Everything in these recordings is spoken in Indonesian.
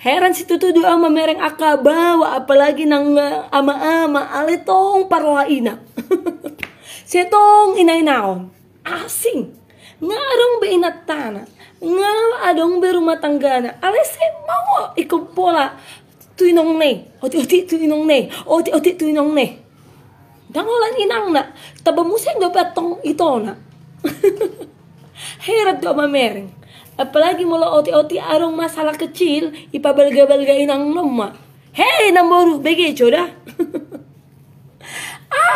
Heran si tutu doa mamereng akabawa apalagi nang ama-ama alitong paroha ina. Setong inainaon asing ngarong be inatana nga adong be rumah tanggana alese mau ikut pola tuinong ne oti tuinong ne oti tuinong ne dangolan inang na tabamuseng do patong ito na. Heran do mamereng apalagi mula oti arong masalah kecil ipabalga-balgain ang nama. Hei namboru bege coda.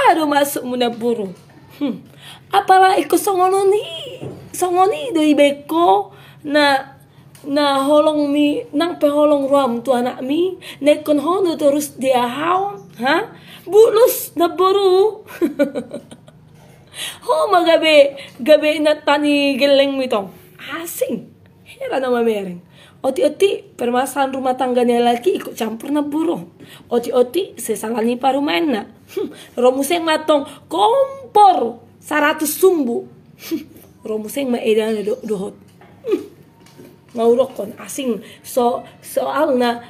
Aduh masuk muna buru. Apalah iko songoni do ibeko na holong mi nang peholong ruam tu anak mi nekon hono terus dia haon bulus na buru. Ho magabe na tani geleng mitong asing. Heran nama mereng. Oti permasalahan rumah tangganya lagi ikut campur na burung. Oti sesalani parumain na. Romuseng matong kompor 100 sumbu. Romuseng maedan dohot. Ngaurokon asing soal na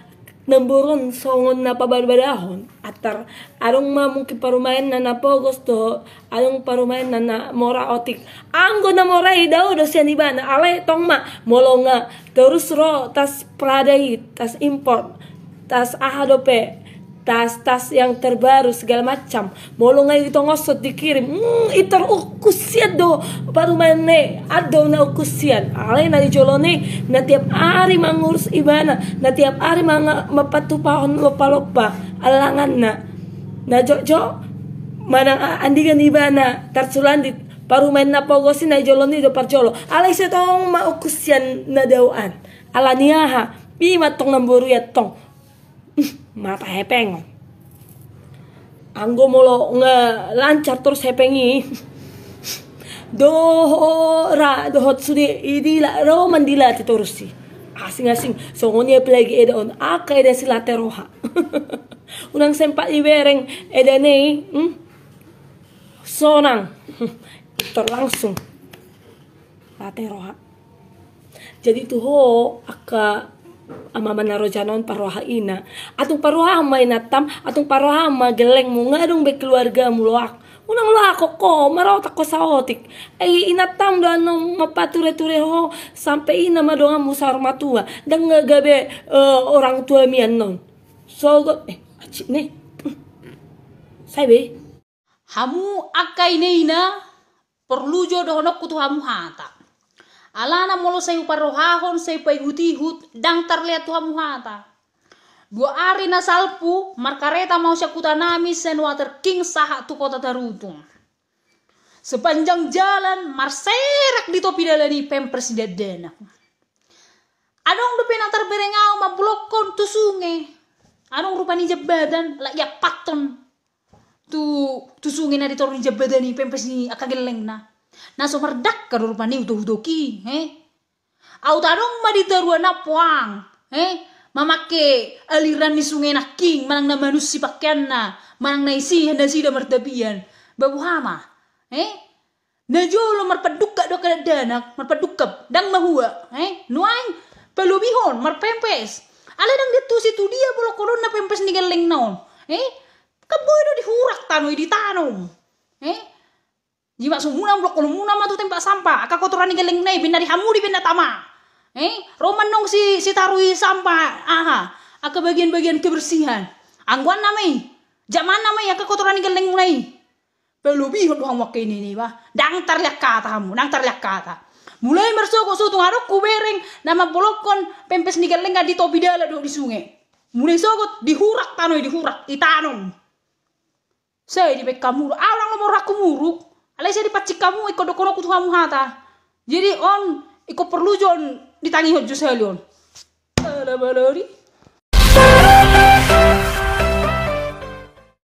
namburon songon na pabarbadahon atar arong mungkin parumain na napogos to arong parumain na mora otik anggo na morai daw do siya ibana ale tong ma molonga terus ro tas pradai tas import tas ahadope tas yang terbaru segala macam molonga itu ngosot dikirim itar ukusian do parumain ne ado na ukusian ale na dijolone na tiap hari mangurus ibana na tiap hari mapatupahon lopa alangan na jojo manang andigan ibana tarsulandit parumain na pogosin na joloni do parjolo ale setong maukusian na dawaan alaniaha bima tong namburu ya tong mata hepeng anggo molo lancar terus hepengi dohot sudi idila ro mandila terus si asing songonya pelagi edon aka eda sila teroha unang sempat ibereng edane sonang terlangsung lateroha jadi tuh ho aka ama manaro janon paroha ina atung paroha may natam atung paroha geleng mo ngadong be keluarga mo loak unang loak ko maraw tako sa otik ay inatam do anong mapature-ture ho sampai ina madonga mo sa matua dang gabe orang tua mian non so acik ne sabe hamu akai neina perlu jodoh honok kutu hamu hata alana molo say parohahon say pay hutihut dang terlihat tuha muhata 2 hari na salpu markareta mau siya kutanami sen water king saha tu kota tarutung sepanjang jalan marserak di topi dalani pempresiden anong lupa na terberengau mablokon tu sungai anong rupa ni jabatan la ya paton tu sungai na ditorni jabatan ni pempres ni akageleng na naso mardak kadur pani udoki au tarong maditaruan na puang mamake aliran ni sungai na king manang na manusi pakyan na manang na isi handa sida martabian babu hama na jolo marpadukka do kadadanak marpadukap dang mahua nuang pelubihon marpempes ala dang ditu situ dia bolo kolon na pempes ni geleng naon kaboy do dihurak tanoi ditanom jiwa sumuna blok kolon muna matu tempat sampah aka kotoran ni geleng nai bina dihamudi bina tama roman nong si tarui sampah aka bagian-bagian kebersihan angguan namai zaman namai aka kotoran ni geleng nai pelubihon doang wakai ini bah dang tarliak kata mulai mersoko sutung arok kubereng nama bolokon pempes ni geleng di topi dala do di sungai mulai sogot dihurak tanoi dihurak itanom saya di bek kamu orang nomor aku muruk alai saya dipacik kamu iko dokono kutu kamu hata jadi on iko perlu jon ditangi hojo selion ala balori